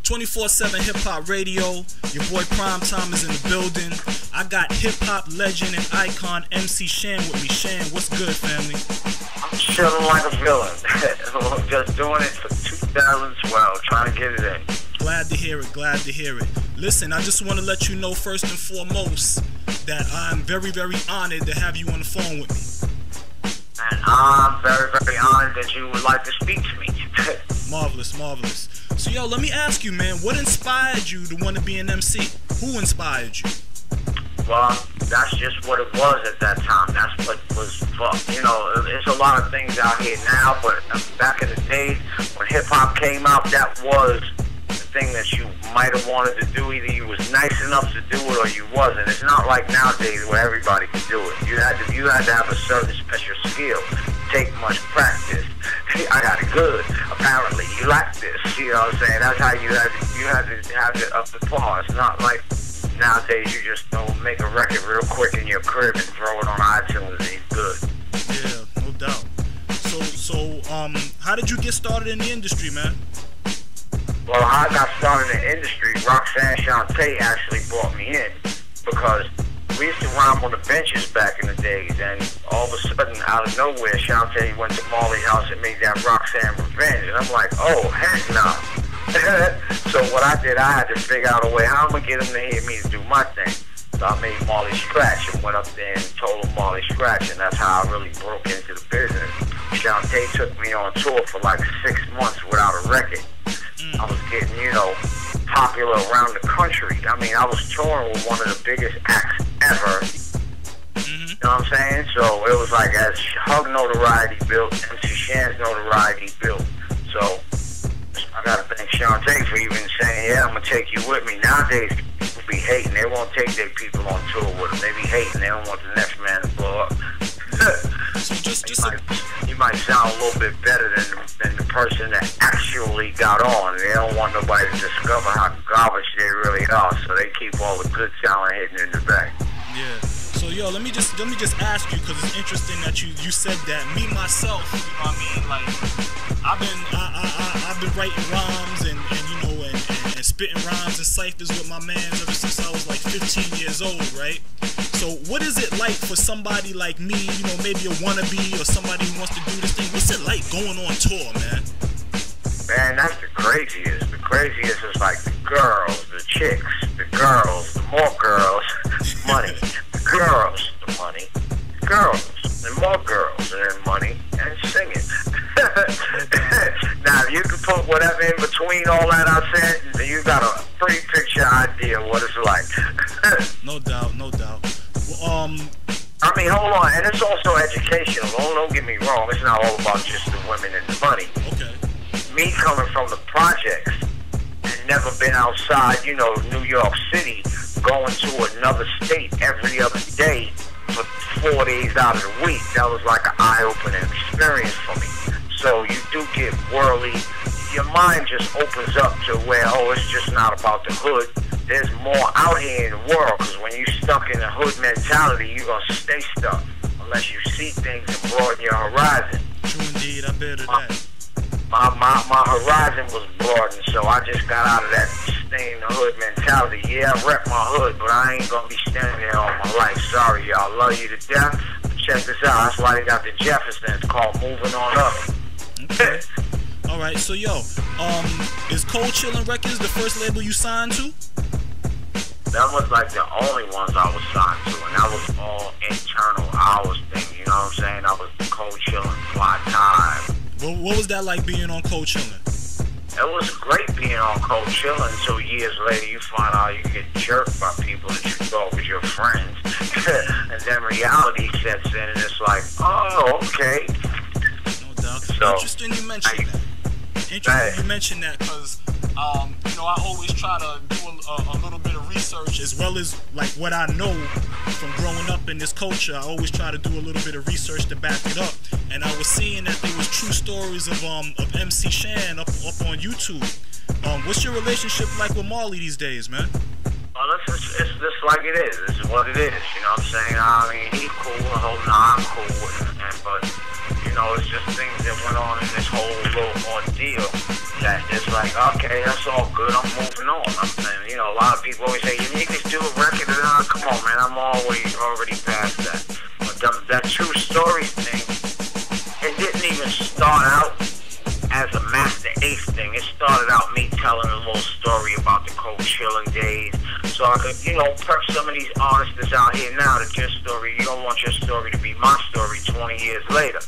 24/7 Hip Hop Radio. Your boy Primetime is in the building. I got hip hop legend and icon MC Shan with me. Shan, what's good, family? I'm chilling like a villain. Just doing it for 2012, trying to get it in. Glad to hear it, glad to hear it. Listen, I just want to let you know first and foremost that I'm very, very honored to have you on the phone with me. And I'm very, very honored that you would like to speak to me. Marvelous, marvelous. So, yo, let me ask you, man, what inspired you to want to be an MC? Who inspired you? Well, that's just what it was at that time. That's what was, you know, there's a lot of things out here now, but back in the days when hip-hop came out, that was the thing that you might have wanted to do. Either you was nice enough to do it or you wasn't. It's not like nowadays where everybody can do it. You had to have a certain special skill, take much practice. I got it good. Apparently, you like this. You know what I'm saying? That's how you had to have it up to par. It's not like nowadays you just don't make a record real quick in your crib and throw it on iTunes and it's good. Yeah, no doubt. So, how did you get started in the industry, man? Well, how I got started in the industry, Roxanne Shante actually brought me in because we used to rhyme on the benches back in the days, and all of a sudden, out of nowhere, Shante went to Marley's house and made that Roxanne Revenge, and I'm like, oh, heck no. So what I did, I had to figure out a way how I'm going to get him to hear me to do my thing. So I made Marley Scratch and went up there and told him Marley Scratch, and that's how I really broke into the business. Shante took me on tour for like 6 months without a record. I was getting, you know, popular around the country. I mean, I was touring with one of the biggest acts ever. You know what I'm saying? So it was like as Hug notoriety built, MC Shan's notoriety built. So I gotta thank Shante for even saying, yeah, I'm gonna take you with me. Nowadays, people be hating. They won't take their people on tour with them. They be hating. They don't want the next man to blow up. You might sound a little bit better than the person that actually got on. They don't want nobody to discover how garbage they really are, so they keep all the good talent hidden in the back. Yeah. So yo, let me just ask you, because it's interesting that you said that. Me myself, you know what I mean? Like I've been writing rhymes and you know and spitting rhymes and ciphers with my mans ever since I was like 15 years old, right? So what is it like for somebody like me, you know, maybe a wannabe or somebody who wants to do this thing? What's it like going on tour, man? Man, that's the craziest. The craziest is like the girls, the chicks, the girls, the more girls, money. The girls, the money. Girls, and more girls, and then money, and singing. Now, if you can put whatever in between all that I said, then you got a pretty picture idea of what it's like. No doubt, no doubt. Well, I mean, hold on, and it's also educational. Don't get me wrong. It's not all about just the women and the money. Okay. Me coming from the projects and never been outside, you know, New York City, going to another state every other day for 4 days out of the week, that was like an eye-opening experience for me. So you do get worldly. Your mind just opens up to where, oh, it's just not about the hood. There's more out here in the world, because when you're stuck in a hood mentality, you're going to stay stuck unless you see things and broaden your horizon. True indeed, I bet of that. My horizon was broadened, so I just got out of that stay in the hood mentality. Yeah, I rep my hood, but I ain't gonna be standing there all my life. Sorry, y'all. Love you to death. Check this out. That's why they got the Jeffersons called Moving On Up. Okay. All right. So yo, is Cold Chillin' Records the first label you signed to? That was like the only ones I was signed to, and that was all internal hours thing. You know what I'm saying? I was Cold Chillin', Fly Time. What was that like being on Cold Chillin'? It was great being on Cold Chillin' until years later you find out you get jerked by people that you thought was your friends. And then reality sets in and it's like, oh, okay. No doubt. So, interesting you mentioned that. Interesting you mentioned that because, you know, I always try to do a little bit of research as well as like what I know from growing up in this culture. I always try to do a little bit of research to back it up. And I was seeing that there was true stories of MC Shan up on YouTube. What's your relationship like with Marley these days, man? Well, it's just like it is. This is what it is. You know what I'm saying? I mean, he's cool. I'm cool with him. But you know, it's just things that went on in this whole little ordeal that it's like, okay, that's all good. I'm passing on. I'm saying, you know, a lot of people always say, you niggas do a record, and come on, man, I'm already past that. But that true story thing, it didn't even start out as a Master Ace thing. It started out me telling a little story about the cold chilling days, so I could, you know, prep some of these artists that's out here now that your story, you don't want your story to be my story 20 years later.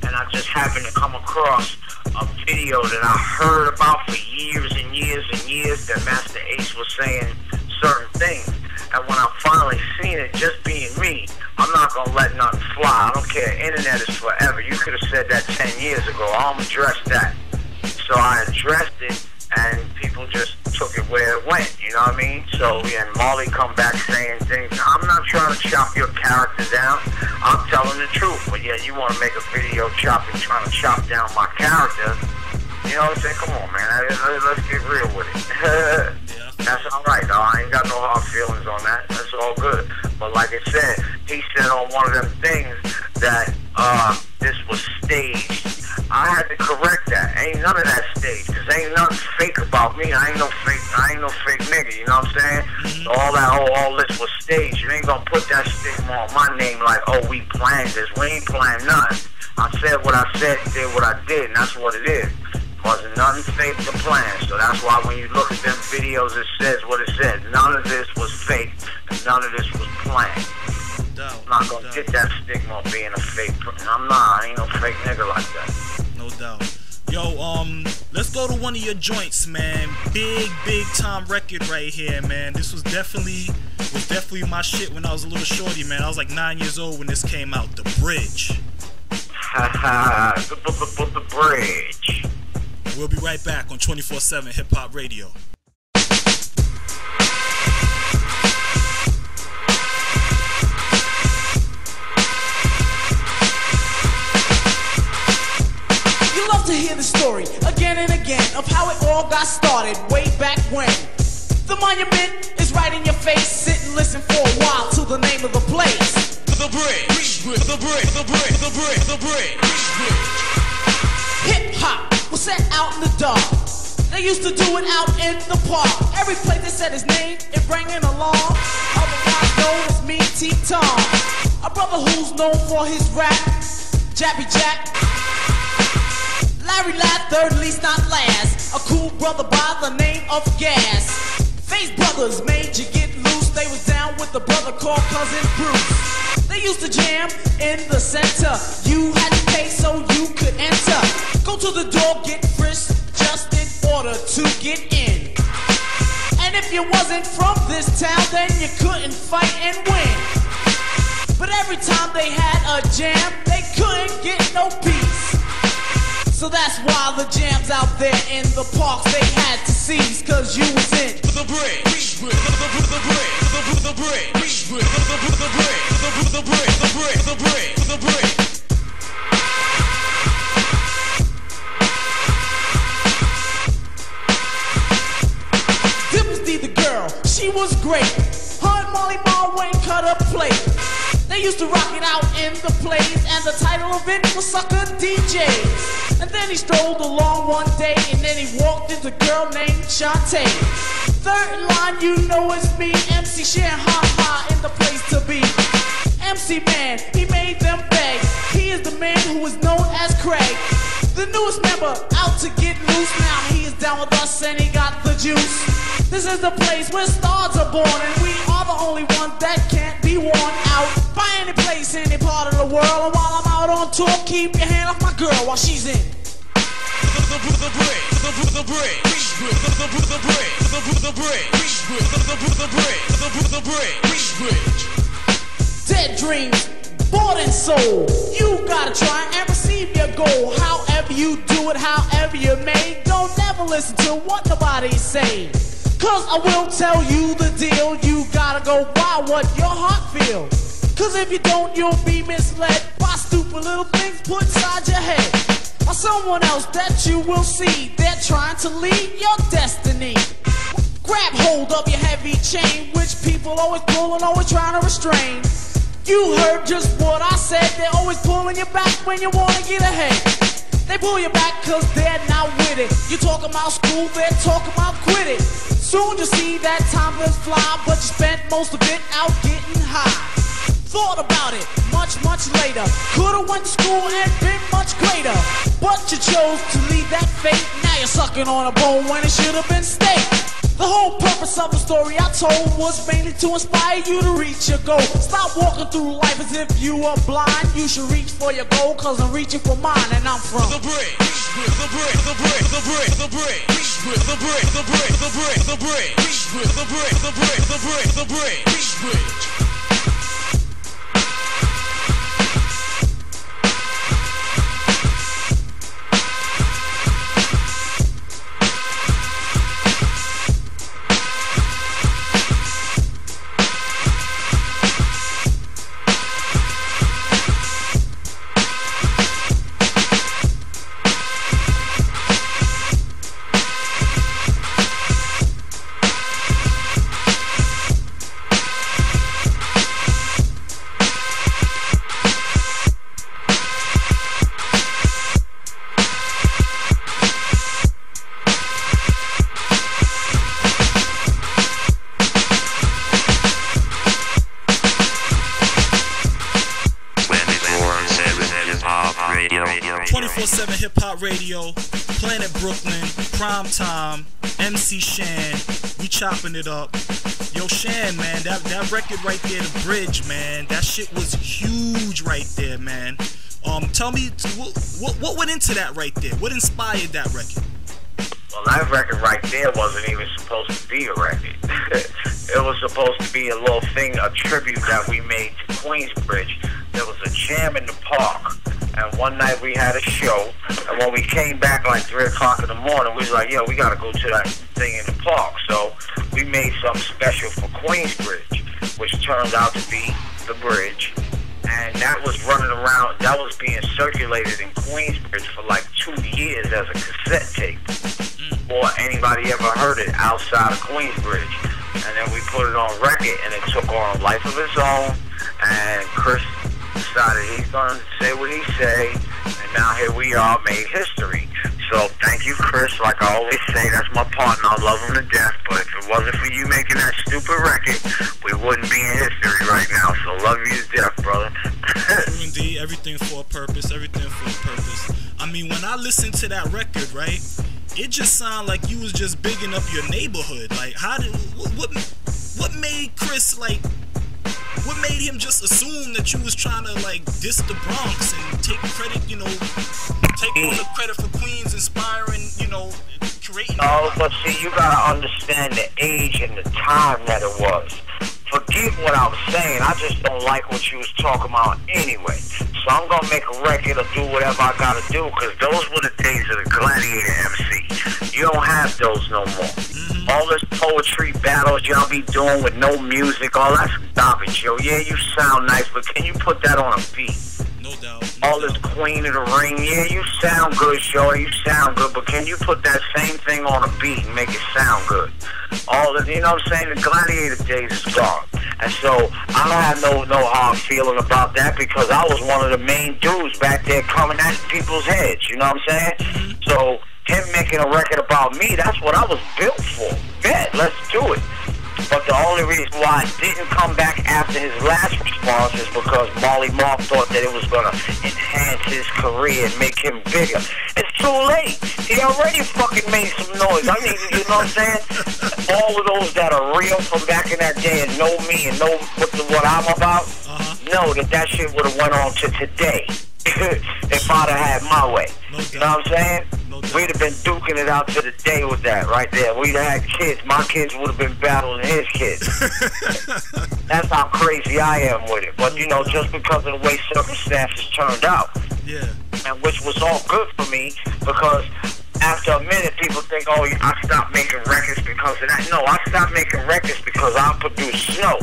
And I just happened to come across a video that I heard about for years and years and years that Master Ace was saying certain things. And when I finally seen it, just being me, I'm not going to let nothing fly. I don't care. Internet is forever. You could have said that 10 years ago. I don't address that. So I addressed it, and people just took it where it went. You know what I mean? So, and Marley come back saying things. I'm not trying to chop your character down. I'm telling the truth. But yeah, you want to make a video trying to chop down my character. You know what I'm saying? Come on, man. Let's get real with it. That's all right, though. I ain't got no hard feelings on that. That's all good. But like I said, he said on one of them things that this was staged. I had to correct that. Ain't none of that staged. Cause ain't nothing fake about me. I ain't no fake nigga. You know what I'm saying? So all this was staged. You ain't gonna put that stigma on my name like, oh, we planned this. We ain't planned nothing. I said what I said, did what I did, and that's what it is. Wasn't nothing fake to plan. So that's why when you look at them videos, it says what it says. None of this was fake, and none of this was planned. I'm not gonna get that stigma of being a fake person. I ain't no fake nigga like that. No doubt. Yo, let's go to one of your joints, man. Big time record right here, man. This was definitely my shit when I was a little shorty, man. I was like 9 years old when this came out. The Bridge. The Bridge. We'll be right back on 24/7 Hip Hop Radio. You love to hear the story again and again of how it all got started way back when. The monument is right in your face. Sit and listen for a while to the name of the place. The Bridge. The Bridge. The Bridge. The Bridge. The Bridge. Hip hop was set out in the dark. They used to do it out in the park. Every place they said his name, it rang an alarm. Otherwise known as me, T-Tom. A brother who's known for his rap, Jappy Jack, Larry Ladd, third least not last. A cool brother by the name of Gas. Face Brothers made you get loose. They was down with the brother called Cousin Bruce. They used to jam in the center. You had to pay so you could enter. Go to the door, get frisked just in order to get in. And if you wasn't from this town, then you couldn't fight and win. But every time they had a jam, they couldn't get no peace. So that's why the jams out there in the parks they had to seize, cause you was in the Bridge. The Bridge. The Bridge. The Bridge. The Bridge. The Bridge. The Bridge. The Bridge. Dimsy the girl, she was great. Her and Molly Ma went and cut a plate. They used to rock it out in the plays, and the title of it was Sucker DJs. And then he strolled along one day, and then he walked into a girl named Shantae. Third line, you know it's me, MC Shan, ha in the place to be. MC Man, he made them beg. He is the man who is known as Craig. The newest member out to get loose. Now he is down with us and he got the juice. This is the place where stars are born, and we are the only ones that can't be worn out by any place, any part of the world. And while I'm out on tour, keep your hand off my girl while she's in the Bridge. The Bridge. The Bridge. The Bridge. The Bridge. Dead dreams, bought and sold. You gotta try and receive your goal. However you do it, however you may. Don't never listen to what nobody say. Cause I will tell you the deal. You gotta go by what your heart feels. Cause if you don't, you'll be misled by stupid little things put inside your head. Or someone else that you will see. They're trying to lead your destiny. Grab hold of your heavy chain, which people always pull and always trying to restrain. You heard just what I said. They're always pulling you back when you wanna get ahead. They pull you back cause they're not with it. You talking about school, they're talking about quit it. Soon you'll see that time will fly, but you spent most of it out getting high. Thought about it much, much later. Could've went to school and been much greater, but you chose to leave that fate. Now you're sucking on a bone when it should've been steak. The whole purpose of the story I told was mainly to inspire you to reach your goal. Stop walking through life as if you were blind. You should reach for your goal, cause I'm reaching for mine, and I'm from the bridge, the bridge, the bridge, the bridge, the bridge, the bridge, the bridge, the bridge, the bridge, the bridge, the bridge, the bridge, the bridge. Radio, Planet Brooklyn, Prime Time, MC Shan, we chopping it up. Yo, Shan, man, that record right there, The Bridge, man, that shit was huge right there, man. Tell me, what went into that right there? What inspired that record? Well, that record right there wasn't even supposed to be a record. It was supposed to be a little thing, a tribute that we made to Queensbridge. There was a jam in the park, and one night we had a show, and when we came back like 3 o'clock in the morning, we was like, yo, we gotta go to that thing in the park. So we made something special for Queensbridge, which turned out to be The Bridge. And that was running around, that was being circulated in Queensbridge for like 2 years as a cassette tape. Before anybody ever heard it outside of Queensbridge. And then we put it on record, and it took on a life of its own. And Chris decided he's gonna say what he say, and now here we are, made history. So thank you, Chris. Like I always say, that's my partner. I love him to death. But if it wasn't for you making that stupid record, we wouldn't be in history right now. So love you to death, brother. Indeed, everything for a purpose. Everything for a purpose. I mean, when I listened to that record, right, it just sounded like you was just bigging up your neighborhood. Like, what made Chris, like, what made him just assume that you was trying to, like, diss the Bronx and take credit, you know, take all the credit for Queens inspiring, you know, creating... Oh, but see, you gotta understand the age and the time that it was. Forget what I was saying, I just don't like what you was talking about anyway. So I'm gonna make a record or do whatever I gotta do, because those were the days of the Gladiator MC. You don't have those no more. All this poetry battles y'all be doing with no music, all that's garbage, yo. Yeah, you sound nice, but can you put that on a beat? No doubt. All this Queen of the Ring, yeah, you sound good, Shorty, you sound good, but can you put that same thing on a beat and make it sound good? All the, you know what I'm saying, the Gladiator days is gone. And so, I don't have no hard feeling about that, because I was one of the main dudes back there coming at people's heads, you know what I'm saying? So, him making a record about me, that's what I was built for. Bet, let's do it. But the only reason why I didn't come back after his last response is because Marley Mark thought that it was going to enhance his career and make him bigger. It's too late. He already fucking made some noise. I mean, you know what I'm saying? All of those that are real from back in that day and know me and know what I'm about, know that shit would have went on to today if I'd have had my way. You know what I'm saying? We'd have been duking it out to the day with that right there. We'd have had kids. My kids would have been battling his kids. That's how crazy I am with it. But, you know, just because of the way circumstances turned out. Yeah. And which was all good for me, because after a minute, people think, oh, I stopped making records because of that. No, I stopped making records because I produced Snow.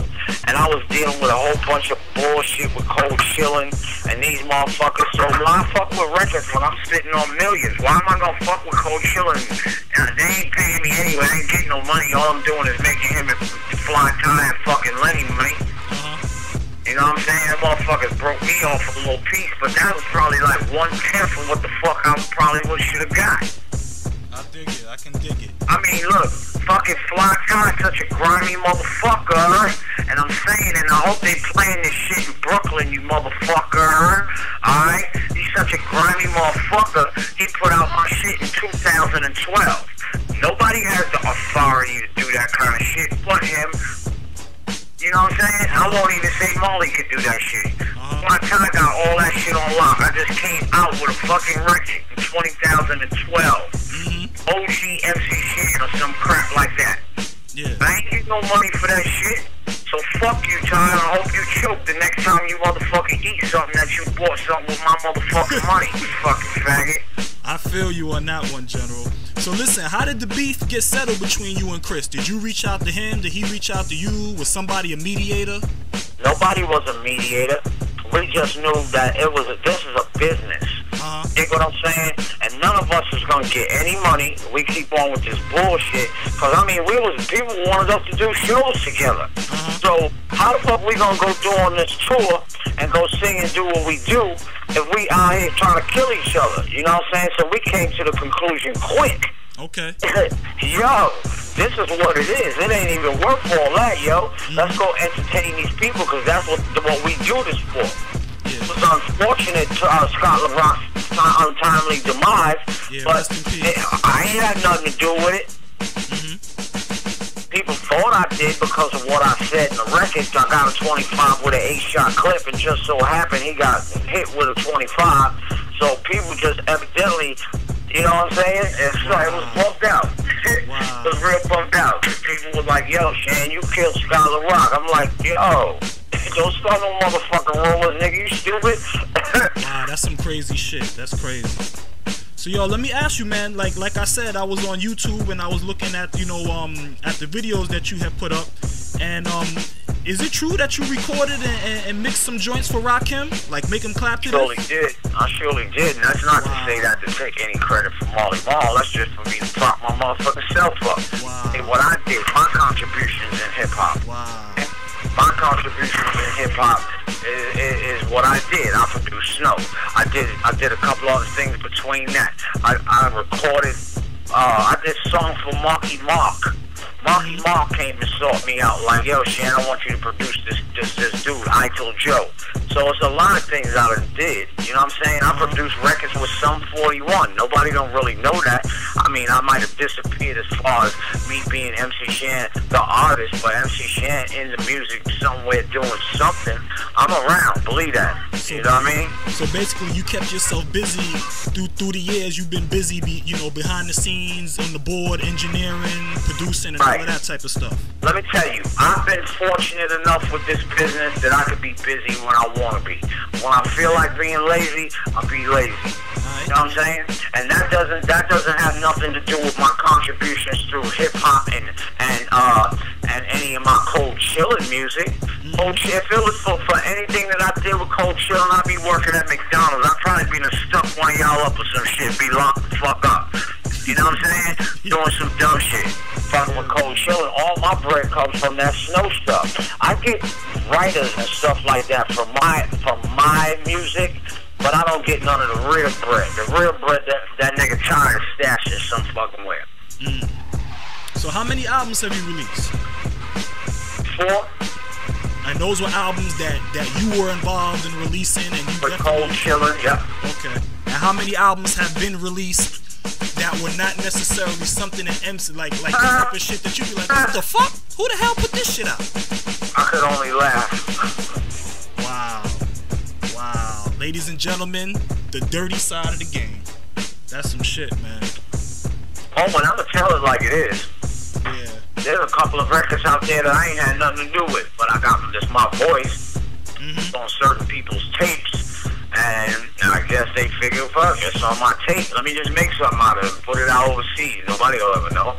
And I was dealing with a whole bunch of bullshit with Cold Chillin' and these motherfuckers. So why fuck with records when I'm sitting on millions? Why am I gonna fuck with Cold Chillin'? They ain't paying me anyway. I ain't getting no money. All I'm doing is making him and Fly Tie and fucking Lenny money. You know what I'm saying? That motherfuckers broke me off a little piece, but that was probably like 1/10 of what the fuck I probably should have got. I dig it. I can dig it. I mean, look, fucking Fly Guy, such a grimy motherfucker, and I'm saying, and I hope they playing this shit in Brooklyn, you motherfucker, alright? He's such a grimy motherfucker, he put out my shit in 2012. Nobody has the authority to do that kind of shit but him. You know what I'm saying? I won't even say Molly could do that shit. My time got all that shit on lock. I just came out with a fucking record in 2012. OG MC Shan or some crap like that. Yeah. I ain't get no money for that shit. So fuck you, Tyler. I hope you choke the next time you motherfucking eat something that you bought something with my motherfucking money, you fucking faggot. I feel you on that one, General. So listen, how did the beef get settled between you and Chris? Did you reach out to him? Did he reach out to you? Was somebody a mediator? Nobody was a mediator. We just knew that this is a business. You know what I'm saying? And none of us is gonna get any money. We keep on with this bullshit. Cause I mean, people wanted us to do shows together. So how the fuck we gonna go do on this tour and go sing and do what we do if we out here trying to kill each other? You know what I'm saying? So we came to the conclusion quick. Okay. Yo, this is what it is. It ain't even worth all that, yo. Let's go entertain these people because that's what we do this for. Yeah. It was unfortunate to Scott LaRock's untimely demise, but I ain't had nothing to do with it. People thought I did because of what I said in the record. I got a 25 with an 8-shot clip, and just so happened he got hit with a 25. So people just evidently, you know what I'm saying? It was bumped out. It was real bumped out. People were like, yo, Shan, you killed Scott LaRock. I'm like, yo, don't start no motherfucking rumors, nigga. You stupid? Wow, that's some crazy shit. That's crazy. So yo, let me ask you, man. Like I said, I was on YouTube and I was looking at at the videos that you have put up, and is it true that you recorded and mixed some joints for Rakim? Like make him clap to this? I surely did. And that's not to say that to take any credit from Marley Marl. That's just for me to prop my motherfucking self up. And what I did, my contributions in hip hop. My contributions in hip hop is what I did. I produced Snow. I did a couple other things between that. I recorded. I did a song for Marky Mark. Marky Mark came and sought me out like, yo, Shan, I want you to produce this dude, I Told Joe. So it's a lot of things I done did. You know what I'm saying? I produced records with Sum 41. Nobody don't really know that. I mean, I might have disappeared as far as me being MC Shan, the artist, but MC Shan in the music somewhere doing something. I'm around, believe that. You know what I mean? So basically, you kept yourself busy through the years. You've been busy, behind the scenes, on the board, engineering, producing, and all of that type of stuff. Let me tell you, I've been fortunate enough with this business that I could be busy when I want to be. When I feel like being lazy, I'll be lazy. You know what I'm saying? And that doesn't have nothing to do with my contributions through hip hop and any of my Cold Chillin' music. If it was for anything that I did with Cold Chillin', I'd be working at McDonald's. I'd probably be stuck one of y'all up with some shit, be locked the fuck up. You know what I'm saying? Doing some dumb shit. Fucking with Cold Chillin'. All my bread comes from that Snow stuff. I get writers and stuff like that from my music, but I don't get none of the real bread. The real bread that nigga trying to stash it some fucking where. So how many albums have you released? 4. And those were albums that you were involved in releasing, and you with Cold Chillin', yeah. Okay. And how many albums have been released that were not necessarily something that MC like the type of shit that you be like, what the fuck? Who the hell put this shit out? I could only laugh. Wow. Ladies and gentlemen, the dirty side of the game. That's some shit, man. Oh, and I'ma tell it like it is. Yeah. There's a couple of records out there that I ain't had nothing to do with, but I got just my voice on certain people's tapes, and I guess they figure, fuck, it's on my tape. Let me just make something out of it, put it out overseas. Nobody will ever know.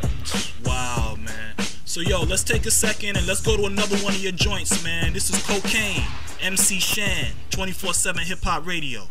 Wow, man. So yo, let's take a second and let's go to another one of your joints, man. This is Cocaine, MC Shan, 24/7 Hip Hop Radio.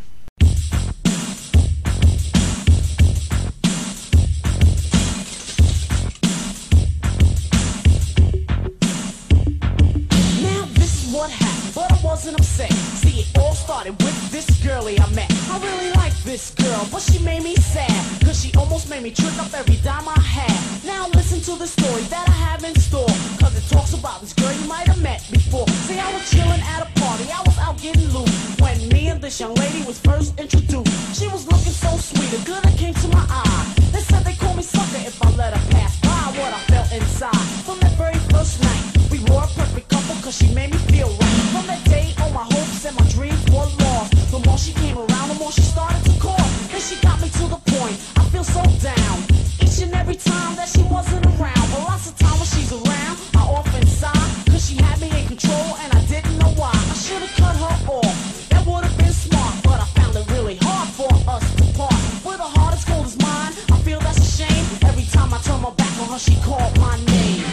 What happened, but I wasn't upset. See, it all started with this girlie I met. I really liked this girl, but she made me sad, cause she almost made me trick up every dime I had. Now listen to the story that I have in store, cause it talks about this girl you might have met before. See, I was chilling at a party, I was out getting loose, when me and this young lady was first introduced. She was looking so sweet, a glitter came to my eye. They said they call me sucker if I let her pass by. What I felt inside, from that very first night, we were a perfect couple, cause she made me feel right. From that day, all my hopes and my dreams were lost. The more she came around, the more she started to call. Then she got me to the point, I feel so down, each and every time that she wasn't around. But lots of time when she's around, I often sigh, cause she had me in control and I didn't know why. I should've cut her off, that would've been smart, but I found it really hard for us to part. With a heart as cold as mine, I feel that's a shame. Every time I turn my back on her, she called my name.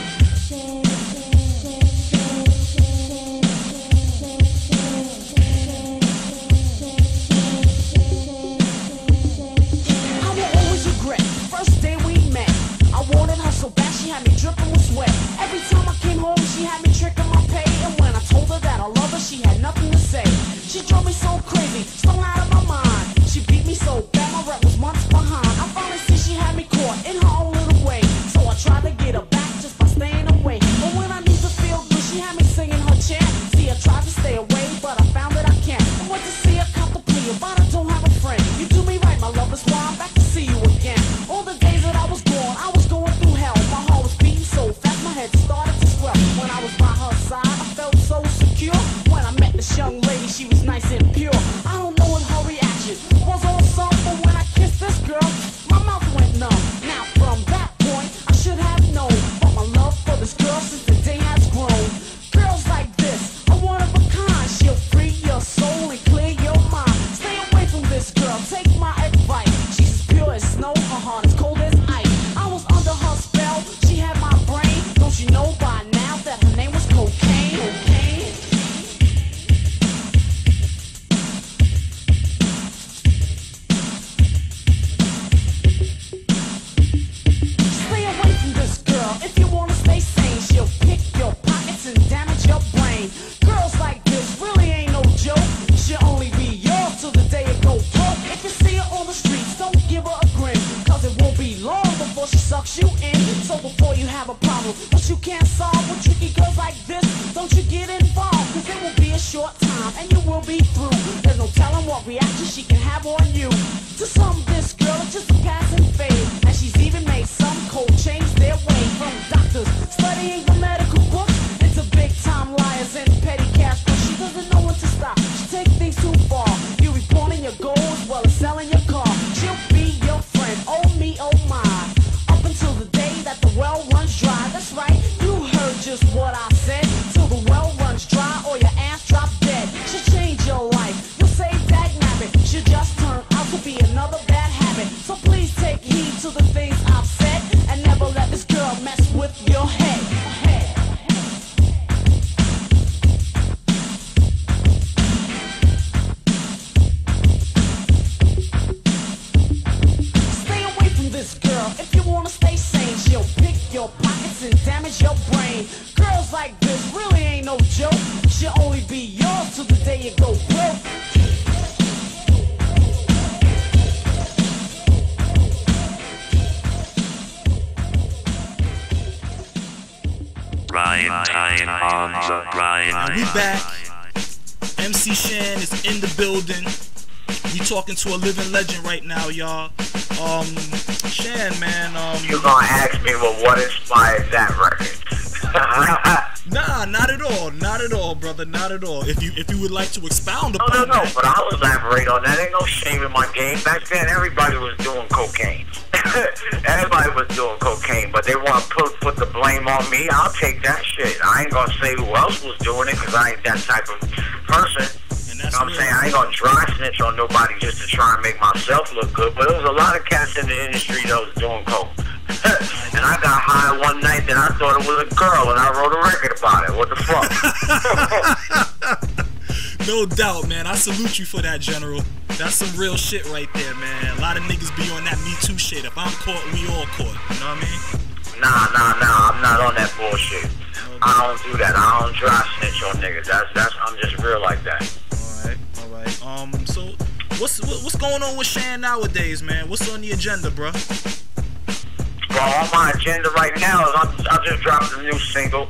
She had me dripping with sweat. Every time I came home, she had me tricking my pay. And when I told her that I love her, she had nothing to say. She drove me so crazy, so out of my mind. She beat me so bad, my rep was months behind. I finally see she had me caught in her own little way. So I tried to get her back just by staying away. But when I need to feel good, she had me singing her chant. See, I tried to stay away, but I found that I can't. I went to see her, cop the plea, but I don't have a friend. You do me right, my love, that's why I'm back to see you again. All the days that I was gone, I was going through hell. My heart was beating so fast, my head started to swell. When I was by her side, I felt so secure. When I met this young lady, she was nice and pure. I don't know what her reaction was on some, but when I kissed this girl, my mouth went numb. Now from that point, I should have known, but my love for this girl since the day has grown. Girls like this are one of a kind. She'll free your soul and clear your mind. Stay away from this girl, take my advice. She's as pure as snow, her heart is cold as ice. I was under her spell, she had my brain. Don't you know by now that her name was cocaine? Cocaine. Stay away from this girl if you wanna stay sane. She'll pick your pockets and damage your brain. Girls like this really ain't no joke. She'll only be yours till the day it goes broke. If you see her on the streets, don't give her a grin, cause it won't be long before she sucks you in. So before you have a problem, but you can't solve with tricky girls like this, don't you get involved, cause it will be a short time and you will be through. There's no telling what reaction she can have on you. To some, this girl is just a passing phase, and she's even made some cold change their way. From doctors studying the medical books into big time liars and petty cash crooks. She doesn't know when to stop, she takes things too far. You reporting your goals as well as selling your car. She'll be your friend, oh me, oh my, up until the day that the well runs dry. That's right, you heard just what I said. Till the well runs dry or your ass drops dead. She'll change your life, you'll say dag nabbit. She'll just turn out to be another bad habit. So please take heed to the things I've said, and never let this girl mess with your head. Stay away from this girl if you wanna stay sane. She'll pick your pockets and damage your brain. Girls like this really ain't no joke. She'll only be yours till the day you go broke. Rhyme time on the rhyme. And we back. MC Shan is in the building. We talking to a living legend right now, y'all. Shan, man. You gonna ask me, well, what inspired that record? Nah, not at all. Not at all, brother. Not at all. If you would like to expound upon No, that. but I'll elaborate on that. Ain't no shame in my game. Back then, everybody was doing cocaine. Everybody was doing cocaine, but they want to put the blame on me. I'll take that shit. I ain't gonna say who else was doing it, because I ain't that type of person. You know what I'm saying? I ain't gonna dry snitch on nobody just to try and make myself look good, but there was a lot of cats in the industry that was doing coke. And I got high one night that I thought it was a girl, and I wrote a record about it. What the fuck? No doubt, man. I salute you for that, General. That's some real shit right there, man. A lot of niggas be on that Me Too shit. If I'm caught, we all caught. You know what I mean? Nah. I'm not on that bullshit. Okay. I don't do that. I don't dry snitch on niggas. I'm just real like that. All right. So What's going on with Shan nowadays, man? What's on the agenda, bro? Well, on my agenda right now is I just dropped a new single,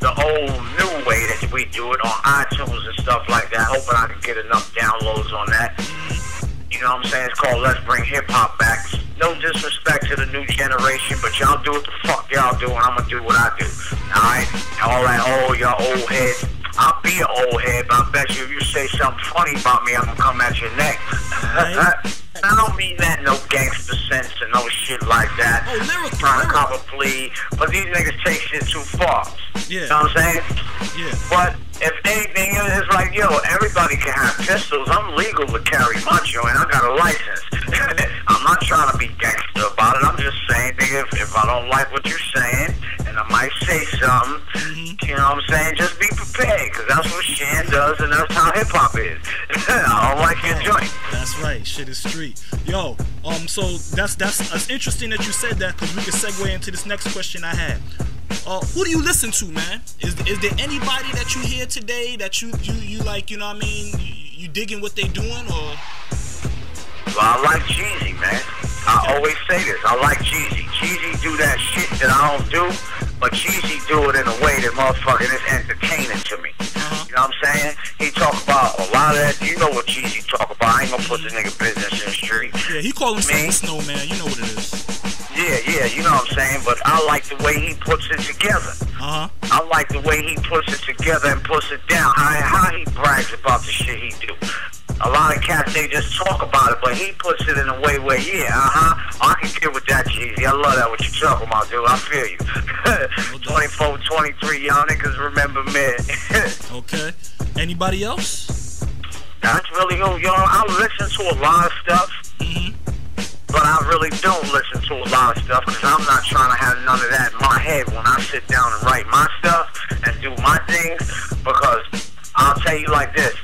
the old new way that we do it on iTunes and stuff like that. Hoping I can get enough downloads on that. You know what I'm saying? It's called Let's Bring Hip Hop Back. No disrespect to the new generation, but y'all do what the fuck y'all do, and I'm gonna do what I do. Alright? All that, y'all old heads. I'll be an old head, but I bet you if you say something funny about me, I'm gonna come at your neck. I don't mean that no gangster sense and no shit like that. Oh, lyrical. Trying to cop a plea, but these niggas take shit too far. Yeah. You know what I'm saying? Yeah. But if anything, it's like, yo, everybody can have pistols. I'm legal to carry my joint. I got a license. I'm not trying to be gangster about it. I'm just saying, nigga, if I don't like what you're saying, and I might say something, you know what I'm saying? Just be prepared, because that's what Shan does, and that's how hip-hop is. I don't like your joint. That's right. Shit is street. Yo, so that's interesting that you said that, because we can segue into this next question I had. Who do you listen to, man? Is there anybody that you hear today that you like, you know what I mean? You digging what they doing, or? Well, I like Jeezy, man. I always say this. I like Jeezy. Jeezy do that shit that I don't do, but Jeezy do it in a way that motherfucking is entertaining to me. You know what I'm saying? He talk about a lot of that. You know what Jeezy talk about. I ain't gonna put the nigga business in the street. Yeah, he call himself a snowman. You know what it is. Yeah, you know what I'm saying? But I like the way he puts it together. I like the way he puts it together and puts it down. How he brags about the shit he do. A lot of cats, they just talk about it, but he puts it in a way where, I can get with that, Jeezy. I love that, what you talking about, dude. I feel you. 24, 23, y'all niggas remember me. Okay. Anybody else? That's really who, y'all. I listen to a lot of stuff, but I really don't listen to a lot of stuff, because I'm not trying to have none of that in my head when I sit down and write my stuff and do my things, because I'll tell you like this.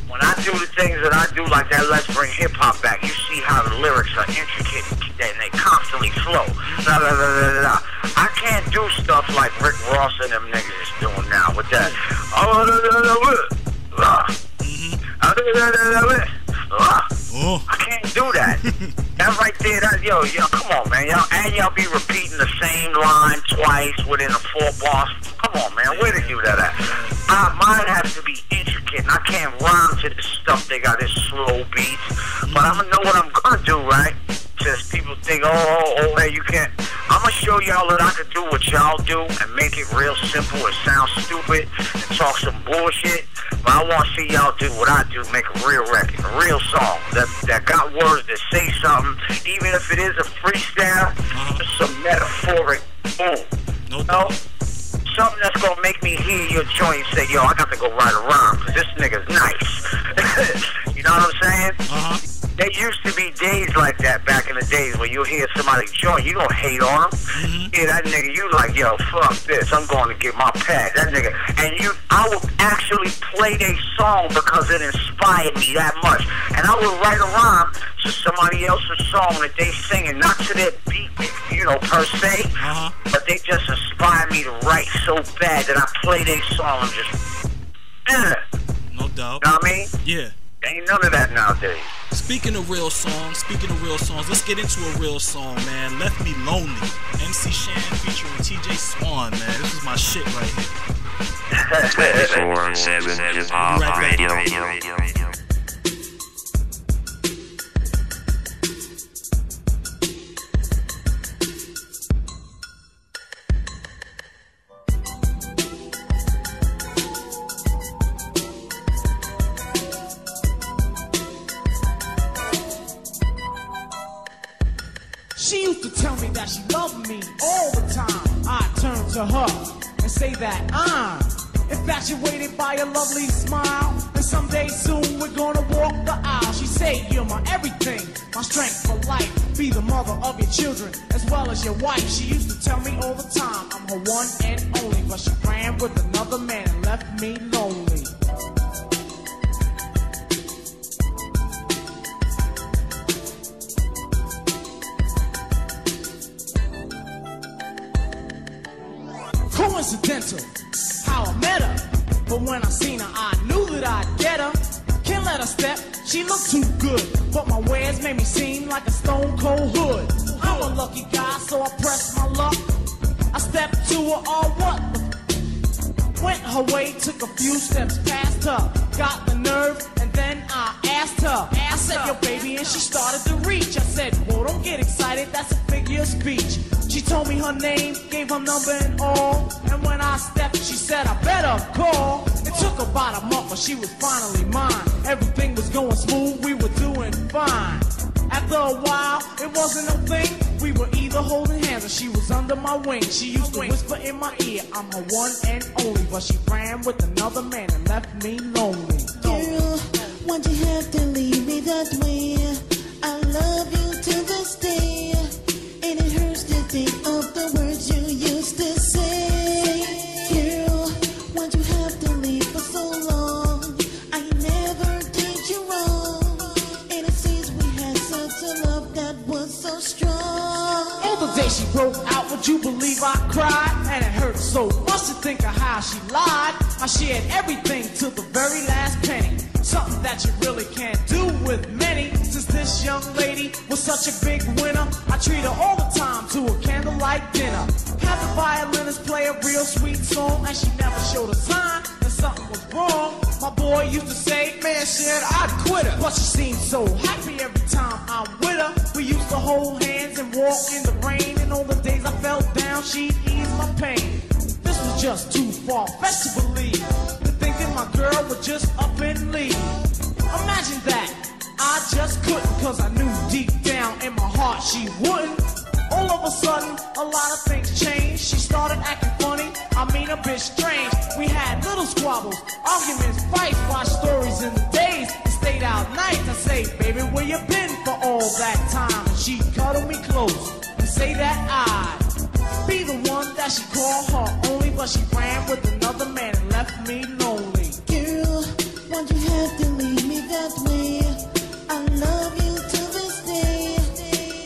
When I do the things that I do, like that Let's Bring Hip Hop Back, you see how the lyrics are intricate and they constantly flow. I can't do stuff like Rick Ross and them niggas is doing now with that. I can't do that. That right there, yo, come on, man. Y'all be repeating the same line twice within a 4 bars. Come on, man. Where they do that at? Mine has to be intricate, and I can't rhyme to this stuff. They got this slow beats. But I'm gonna know what I'm gonna do, right? Since people think, hey, you can't. I'm gonna show y'all that I can do what y'all do and make it real simple and sound stupid and talk some bullshit. But I want to see y'all do what I do, make a real record, a real song that got words that say something, even if it is a freestyle, just some metaphoric boom. No? Something that's gonna make me hear your joint and say, yo, I got to go write a rhyme, because this nigga's nice. You know what I'm saying? There used to be days like that back in the days where you hear somebody joint, you don't hate on them. Yeah, that nigga, you like, yo, fuck this, I'm going to get my pad. That nigga, and I would actually play their song because it inspired me that much. And I would write a rhyme to somebody else's song that they singing, not to their beat, you know, per se, but they just inspire me to write so bad that I play their song and just, no doubt. You know what I mean? Yeah. Ain't none of that nowadays. Speaking of real songs, let's get into a real song, man. Left Me Lonely. MC Shan featuring TJ Swan, man. This is my shit right here. 24/7 Hip Hop Radio. She used to tell me that she loved me all the time. I turn to her and say that I'm infatuated by a lovely smile, and someday soon we're gonna walk the aisle. She say you're my everything, my strength for life. Be the mother of your children as well as your wife. She used to tell me all the time I'm her one and only, but she ran with another man and left me lonely. Coincidental how I met her, but when I seen her I knew that I'd get her. Can't let her step, she looked too good, but my wares made me seem like a stone cold hood. I'm a lucky guy, so I pressed my luck. I stepped to her, all what? Went her way, took a few steps past her, got the nerve, and then I asked her. I said, yo baby, and she started to reach. I said, whoa, don't get excited, that's a figure of speech. She told me her name, gave her number and all, and when I stepped, she said, I better call. It took about a month, but she was finally mine. Everything was going smooth, we were doing fine. After a while, it wasn't no thing. We were either holding hands or she was under my wing. She used to whisper in my ear, I'm her one and only, but she ran with another man and left me lonely. Girl, why'd you have to leave me that way? I love you to this day, and it hurts to think of the words you used to say. Girl, why'd you have to leave for so long? I never did you wrong, and it seems we had such a love that was so strong. Oh, the day she broke out, would you believe I cried? And it hurt so much to think of how she lied. I shared everything to the very last penny, something that you really can't do with many. Since this young lady was such a big winner, I treat her all the time to a candlelight dinner. Have the violinist play a real sweet song, and she never showed a sign that something was wrong. My boy used to say, man, shit, I'd quit her, but she seemed so happy every time I'm with her. We used to hold hands and walk in the rain, and on the days I felt down, she'd ease my pain. This was just too far-fetched to believe, to thinking my girl would just up and leave. Imagine that, I just couldn't, cause I knew deep down in my heart she wouldn't. All of a sudden, a lot of things changed. She started acting funny, I mean a bit strange. We had little squabbles, arguments, fights, watched stories in the days, and stayed out nights. I say, baby, where you been for all that time? And she'd cuddle me close and say that I'd be the one that she called her only, but she ran with another man and left me lonely. Girl, why'd you have to leave me that way? I love you to this day,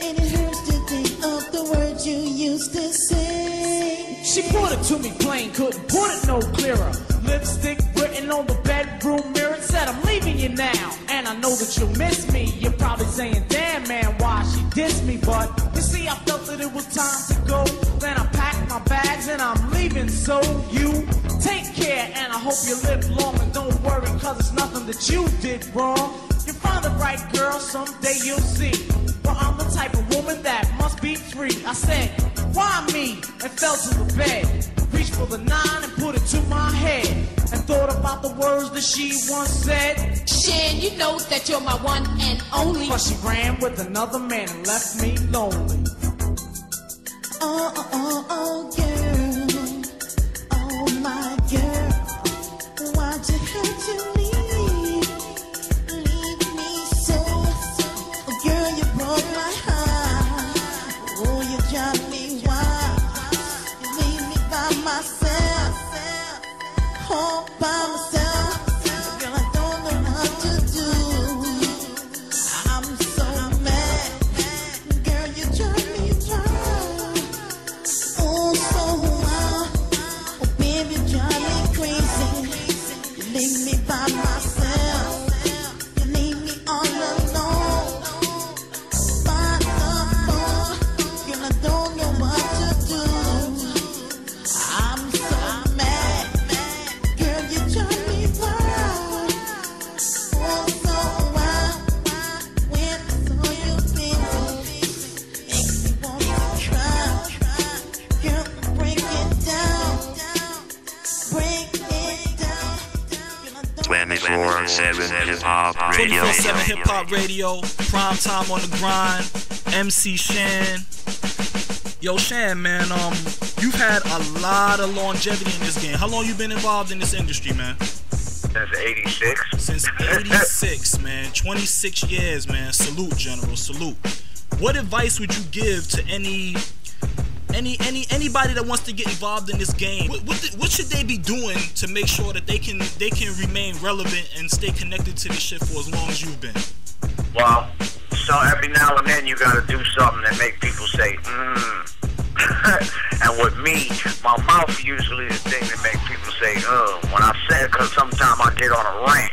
and it hurts to think of the words you used to say. She put it to me plain, couldn't put it no clearer. Lipstick written on the bedroom mirror, said I'm leaving you now, and I know that you'll miss me. You're probably saying, damn man, why she dissed me, but you see I felt that it was time to go. Then I packed my bags and I'm leaving, so you take care, and I hope you live long, and don't worry, cause it's nothing that you did wrong. You'll find the right girl, someday you'll see. But I'm the type of woman that must be free. I said, why me? And fell to the bed, reached for the 9 and put it to my head, and thought about the words that she once said. Shan, you know that you're my one and only, but she ran with another man and left me lonely. Oh, oh, oh, oh, girl, oh my girl, why'd you have to leave me so? Oh, girl, you broke my heart. Oh, you drive me wild. You leave me by myself, all by myself. Girl, I don't know what to do. I'm so mad. Girl, you drive me wild. Oh, so wild. Oh, baby, drive me crazy. You leave me by myself. You leave me all alone. By the phone. Girl, I don't know what to do. I'm so mad. Girl, you drive me wild. Oh, so wild. When I saw you busy, makes me want to cry. Girl, break it down. Break it down. Girl, I don't 24/7 Hip Hop Radio. 24/7 Hip Hop Radio, prime time on the grind. MC Shan. Yo, Shan, man, you've had a lot of longevity in this game. How long you been involved in this industry, man? Since '86. Since '86, man. 26 years, man. Salute, General. Salute. What advice would you give to anybody that wants to get involved in this game? What should they be doing to make sure that they can remain relevant and stay connected to this shit for as long as you've been? Well, so every now and then you gotta do something that make people say, And with me, my mouth usually is the thing that make people say, when I say it, because sometimes I get on a rant.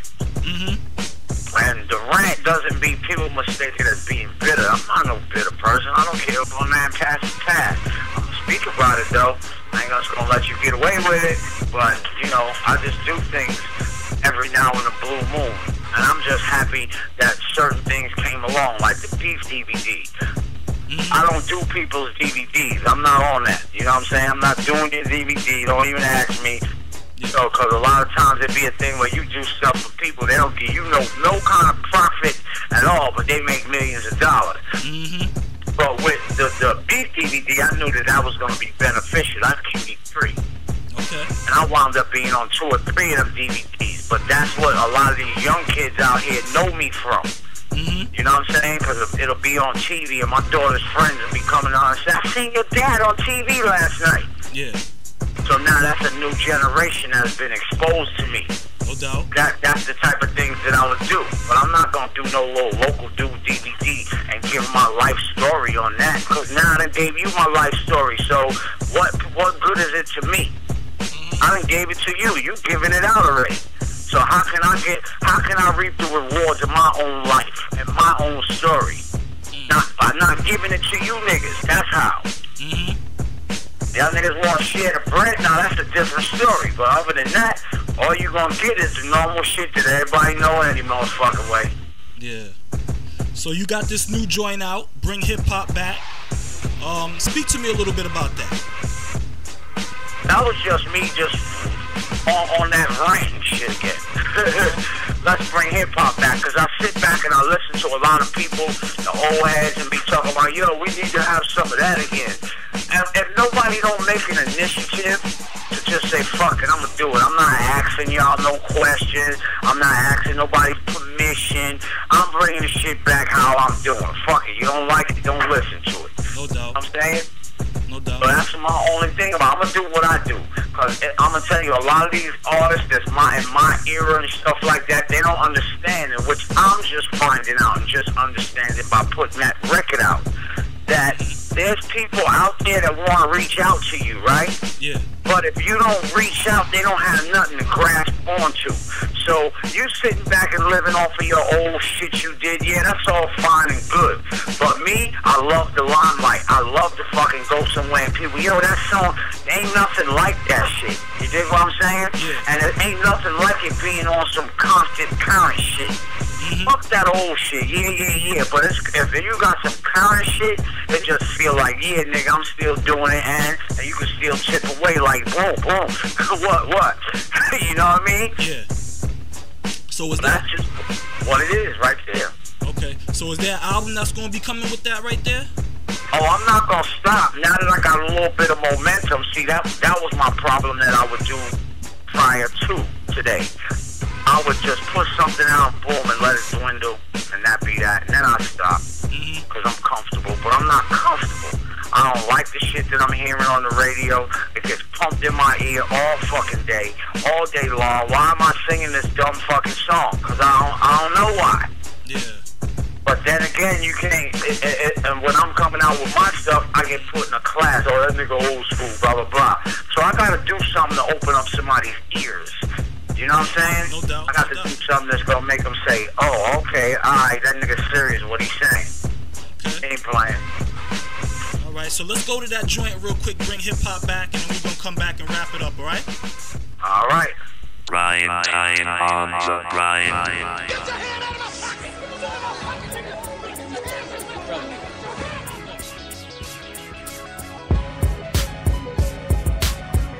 And the rant doesn't be people mistake it as being bitter. I'm not no bitter person. I don't care if a man passes past. I'm gonna speak about it though. I ain't just gonna let you get away with it. But, you know, I just do things every now and a blue moon. And I'm just happy that certain things came along, like the Beef DVD. I don't do people's DVDs. I'm not on that. You know what I'm saying? I'm not doing your DVD. Don't even ask me. So, because a lot of times it be a thing where you do stuff for people, they don't give you no kind of profit at all, but they make millions of dollars. But with the Beef DVD, I knew that was going to be beneficial. I can be free. Okay. And I wound up being on 2 or 3 of them DVDs. But that's what a lot of these young kids out here know me from. You know what I'm saying? Because it'll be on TV, and my daughter's friends will be coming on and say, I seen your dad on TV last night. Yeah. So now that's a new generation that has been exposed to me. No doubt. That's the type of things that I would do. But I'm not going to do no little local dude DVD and give my life story on that. Because now I done gave you my life story. So what good is it to me? I done gave it to you. You giving it out already. So how can I reap the rewards of my own life and my own story? By not giving it to you niggas. That's how. Y'all niggas want to share the bread, now that's a different story. But other than that, all you gonna get is the normal shit that everybody know any motherfucking way. Yeah. So you got this new joint out, Bring Hip Hop Back. Speak to me a little bit about that. That was just me on that rant and shit again. Let's bring hip hop back, because I sit back and I listen to a lot of people, the old heads, and be talking about, yo, we need to have some of that again. And if nobody don't make an initiative to just say, fuck it, I'm gonna do it. I'm not asking y'all no questions. I'm not asking nobody permission. I'm bringing the shit back how I'm doing. Fuck it, you don't like it, don't listen to it. No doubt. I'm saying? No doubt. But that's my only thing about it. I'm gonna do what I do. Because I'm gonna tell you, a lot of these artists that's in my era and stuff like that, they don't understand it, which I'm just finding out and just understanding by putting that record out. That there's people out there that want to reach out to you, right? Yeah. But if you don't reach out, they don't have nothing to grasp onto. So you sitting back and living off of your old shit you did, yeah, that's all fine and good. But me, I love the limelight. I love to fucking go somewhere and people, yo, that song, ain't nothing like that shit. You dig what I'm saying? Yeah. And it ain't nothing like it being on some constant current shit. Fuck that old shit, yeah. But if you got some current shit, it just feel like, yeah, nigga, I'm still doing it, and you can still chip away like, boom. what? You know what I mean? Yeah. So is that's just what it is right there. Okay. So is there an album that's gonna be coming with that right there? Oh, I'm not gonna stop. Now that I got a little bit of momentum, see, that was my problem that I would do prior to today. I would just put something out, boom, and let it dwindle, and that be that. And then I stop, because I'm comfortable. But I'm not comfortable. I don't like the shit that I'm hearing on the radio. It gets pumped in my ear all fucking day, all day long. Why am I singing this dumb fucking song? Because I don't know why. Yeah. But then again, you can't, and when I'm coming out with my stuff, I get put in a class, oh, that nigga old school, blah, blah, blah. So I gotta do something to open up somebody's ears. You know what I'm saying? No doubt. I got to do something that's gonna make them say, oh, okay, alright, that nigga's serious what he's saying. Okay. He ain't playing. Alright, so let's go to that joint real quick, Bring Hip Hop Back, and then we're gonna come back and wrap it up, alright? Alright. Ryan time on the Ryan. Get your hand out of my pocket!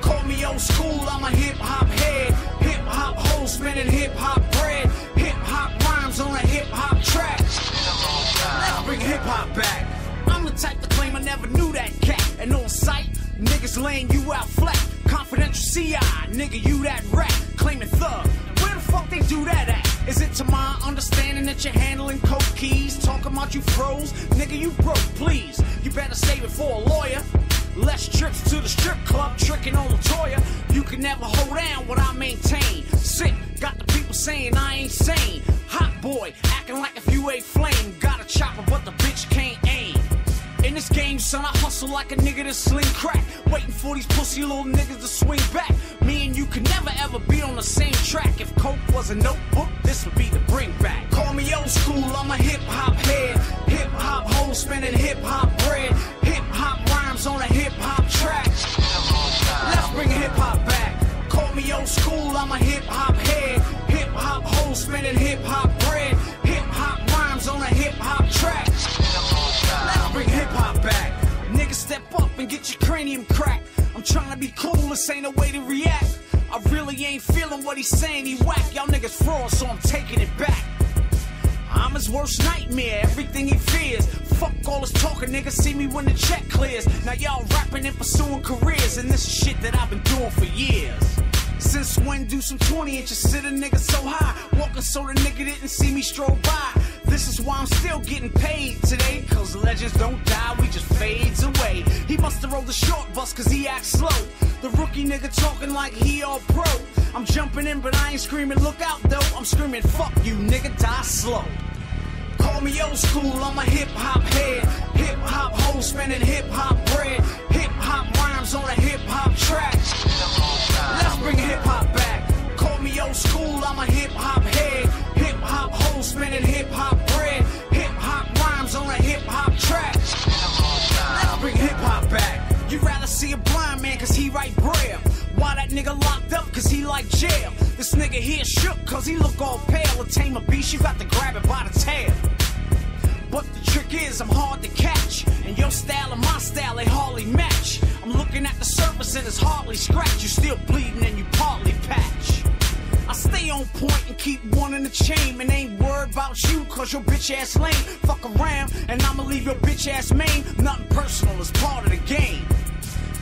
Call me old school, I'm a hip-hop head. Hip-hop hoe spinning hip-hop bread. Hip-hop rhymes on a hip-hop track. Let's bring hip-hop back. I'm the type to claim I never knew that cat. And on sight, niggas laying you out flat. Confidential CI, nigga, you that rat. Claiming thug. Where the fuck they do that at? Is it to my understanding that you're handling coke keys? Talking about you froze? Nigga, you broke, please. You better save it for a lawyer. Less trips to the strip club, tricking on Latoya. You can never hold down what I maintain. Sick, got the people saying I ain't sane. Hot boy, acting like if you ain't flame. Got a chopper, but the bitch can't aim. In this game, son, I hustle like a nigga that sling crack. Waiting for these pussy little niggas to swing back. Me and you could never ever be on the same track. If coke was a notebook, this would be the bring back. Call spending hip-hop bread. Hip-hop rhymes on a hip-hop track. Let's bring hip-hop back. Call me old school, I'm a hip-hop head. Hip-hop hoe spending hip-hop bread. Hip-hop rhymes on a hip-hop track. Let's bring hip-hop back. Niggas step up and get your cranium cracked. I'm trying to be cool, this ain't a way to react. I really ain't feeling what he's saying, he whack. Y'all niggas fraud, so I'm taking it back. I'm his worst nightmare, everything he fears. Fuck all this talking, niggas see me when the check clears. Now y'all rapping and pursuing careers, and this is shit that I've been doing for years. Since when do some 20 inches sit a nigga so high? Walking so the nigga didn't see me stroll by. This is why I'm still getting paid today, cause legends don't die, we just fades away. He musta rolled the short bus cause he acts slow. The rookie nigga talking like he all pro. I'm jumping in but I ain't screaming look out though. I'm screaming fuck you nigga, die slow. Call me old school, I'm a hip-hop head. Hip-hop hoe spending hip-hop bread. Hip-hop rhymes on a hip-hop track. Let's bring hip-hop back. Call me old school, I'm a hip-hop head. Hip-hop hoe spending hip-hop bread. Hip-hop rhymes on a hip-hop track. Let's bring hip-hop back. You'd rather see a blind man cause he write braille. Why that nigga locked up cause he like jail. This nigga here shook cause he look all pale. To tame a beast you got to grab it by the tail. But the trick is I'm hard to catch, and your style and my style they hardly match. I'm looking at the surface and it's hardly scratched. You still bleeding and you partly patch. I stay on point and keep one in the chain, and ain't worried about you cause your bitch ass lame. Fuck around and I'ma leave your bitch ass main. Nothing personal, it's part of the game.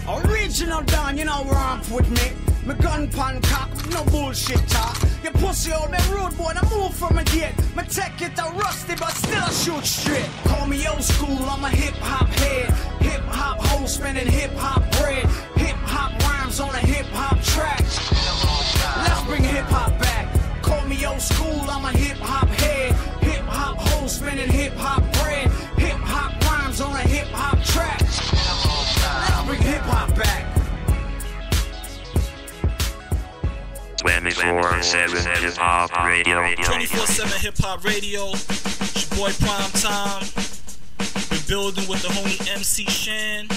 Original Don, you know rhyme with me. My gun pan cock, no bullshit talk. Your pussy old man rude boy, I move from it yet. My tech get the rusty, but still I shoot straight. Call me old school, I'm a hip-hop head. Hip-hop hoe spending hip-hop bread. Hip-hop rhymes on a hip-hop track. Let's bring hip-hop back. Call me old school, I'm a hip-hop head. Hip-hop hoe spending hip-hop bread. Hip-hop rhymes on a hip-hop track. Let's bring hip-hop back. 24/7 Hip Hop Radio. 24/7 Hip Hop Radio. It's your boy Prime Time. We're building with the homie MC Shan.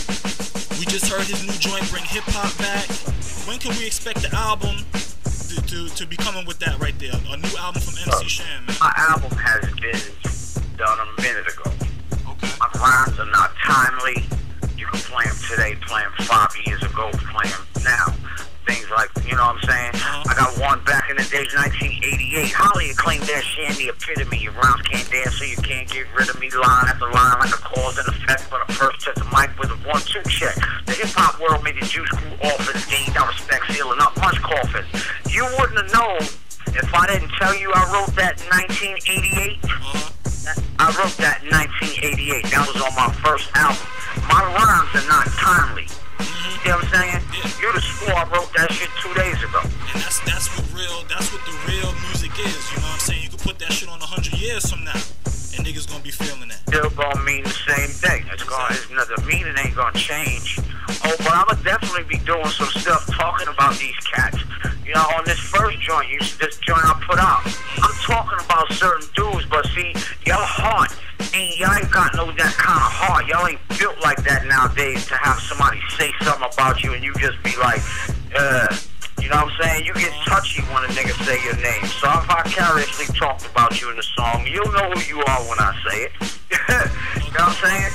We just heard his new joint, Bring Hip Hop Back. When can we expect the album to be coming with that right there? A new album from MC Shan, man. My album has been done a minute ago. Okay. My rhymes are not timely. You can play them today, play them 5 years ago, play them now. Things like, you know what I'm saying? I got one back in the days, 1988. Holly acclaimed that Shan, the epitome. Your rhymes can't dance, so you can't get rid of me. Line after line, like a cause and effect. But I first took the mic with a 1-2 check. The hip-hop world made the juice crew office. Gained out respect, sealing up much coffins. You wouldn't have known if I didn't tell you I wrote that in 1988. I wrote that in 1988. That was on my first album. My rhymes are not timely. You know what I'm saying? Yeah. You'd have swore I wrote that shit 2 days ago. And that's what the real music is, you know what I'm saying? You could put that shit on 100 years from now, and niggas gonna be feeling that. Still gonna mean the same thing. The meaning ain't gonna change. Oh, but I'ma definitely be doing some stuff talking about these cats. You know, on this first joint, this joint I put out, I'm talking about certain dudes, but see, y'all heart, y'all ain't got that kind of heart. Y'all ain't built like that nowadays to have somebody say something about you and you just be like, you know what I'm saying? You get touchy when a nigga say your name. So if I vicariously talked about you in the song, you'll know who you are when I say it. You know what I'm saying?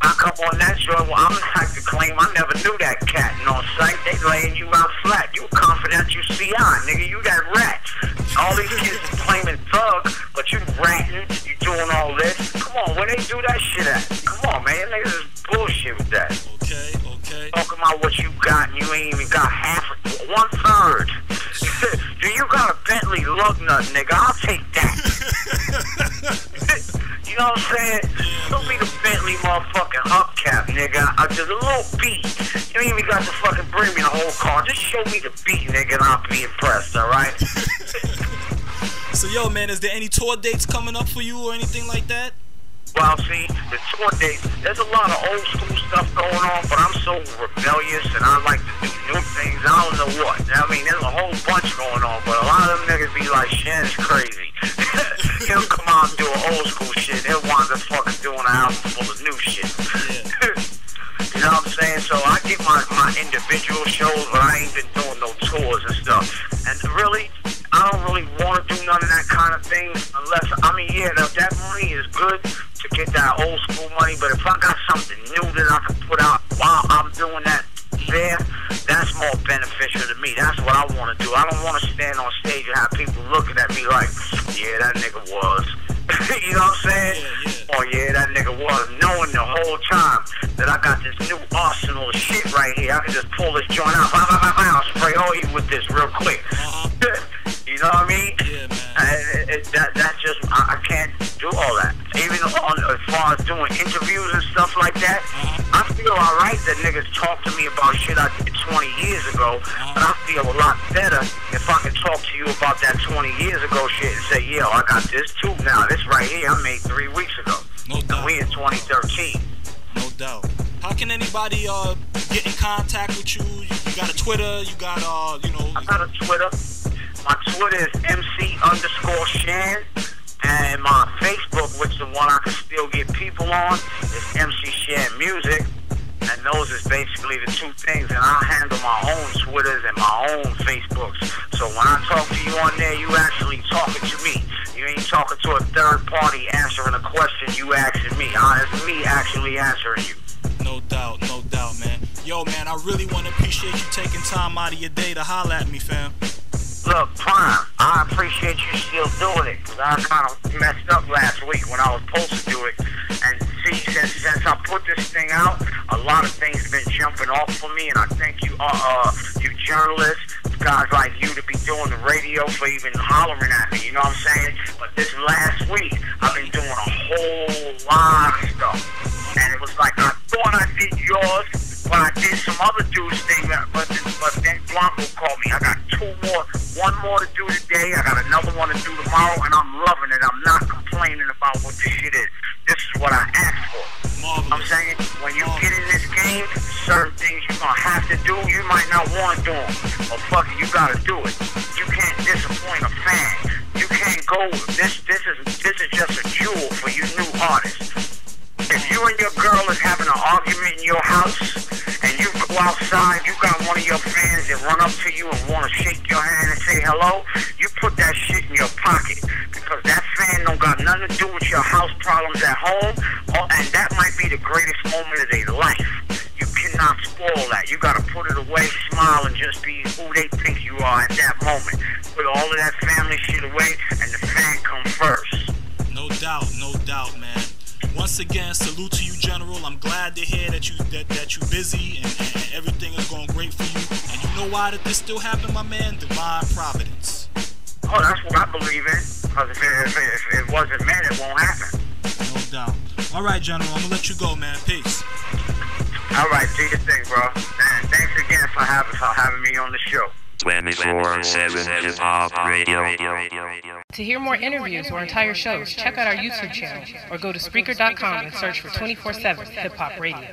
I come on that joint, well, I'm the type to claim I never knew that cat. And on sight, they laying you out flat. You confident you CI, nigga, you that rat. All these kids is claiming thug, but you ratting, you doing all this. Come on, where they do that shit at? Come on, man, niggas is bullshit with that. Okay. Talking about what you got and you ain't even got half, 1/3. Do you got a Bentley lug nut, nigga? I'll take that. You know what I'm saying? Show me the Bentley motherfucking hubcap, nigga. Just a little beat. You ain't even got to fucking bring me the whole car. Just show me the beat, nigga, and I'll be impressed, alright? So, yo, man, is there any tour dates coming up for you or anything like that? Well, see, the tour dates, there's a lot of old school stuff going on, but I'm so rebellious and I like to do new things. I don't know what. I mean, there's a whole bunch going on, but a lot of them niggas be like, Shan is crazy. He'll come out and do an old school shit. He'll wind up fucking doing an album full of new individual shows, but I ain't been doing no tours and stuff. And really, I don't really want to do none of that kind of thing unless, I mean, yeah, that money is good to get that old school money, but if I got something new that I can put out while I'm doing that there, that's more beneficial to me. That's what I want to do. I don't want to stand on stage and have people looking at me like, yeah, that nigga was. You know what I'm saying? Oh yeah, that nigga was. Knowing the whole time that I got this new arsenal of shit right here. I can just pull this joint out, I'll spray all you with this real quick. You know what I mean? Yeah, man. That's just, I can't do all that. Even as far as doing interviews and stuff like that, I feel alright that niggas talk to me about shit I did 20 years ago, but I feel a lot better if I can talk to you about that 20 years ago shit and say, yeah, I got this too now. This right here I made 3 weeks ago. No doubt. And we in 2013. No doubt. How can anybody get in contact with you? You got a Twitter, you got you know. I got a Twitter. My Twitter is MC_Shan. And my Facebook, which is the one I can still get people on, is MC Shan Music. And those is basically the two things. And I handle my own Twitters and my own Facebooks. So when I talk to you on there, you actually talking to me. You ain't talking to a third party answering a question you asking me. It's me actually answering you. No doubt, man. Yo, man, I really want to appreciate you taking time out of your day to holler at me, fam. Look, Prime, I appreciate you still doing it, because I kind of messed up last week when I was supposed to do it. And see, since I put this thing out, a lot of things have been jumping off for me, and I thank you, you journalists, guys like you to be doing the radio for even hollering at me, you know what I'm saying? But this last week, I've been doing a whole lot of stuff. And it was like, I thought I did yours, but I did some other dude's thing, but then Blanco called me. I got one more to do today, I got another one to do tomorrow, and I'm loving it. I'm not complaining about what this shit is. This is what I asked for. I'm saying, when you get in this game, certain things you're gonna have to do, you might not want to do them, but fuck it, you gotta do it. You can't disappoint a fan. You can't go, this is just a jewel for you new artists. If you and your girl is having an argument in your house, and you go outside, you got one of your fans that run up to you and want to shake your hand and say hello, you put that shit in your pocket, because that fan don't got nothing to do with your house problems at home, and that might be the greatest moment of their life. You cannot spoil that. You gotta put it away, smile, and just be who they think you are at that moment. Put all of that family shit away, and the fan come first. No doubt, man. Once again, salute to you, General. I'm glad to hear that you busy and everything is going great for you. And you know why that this still happened, my man? Divine Providence. Oh, that's what I believe in. Because if it wasn't meant, it won't happen. No doubt. All right, General. I'm gonna let you go, man. Peace. All right, do your thing, bro. And thanks again for having me on the show. 24/7 Hip Hop Radio. To hear more interviews or entire shows, check out our YouTube channel or go to Spreaker.com and search for 24/7 Hip Hop Radio.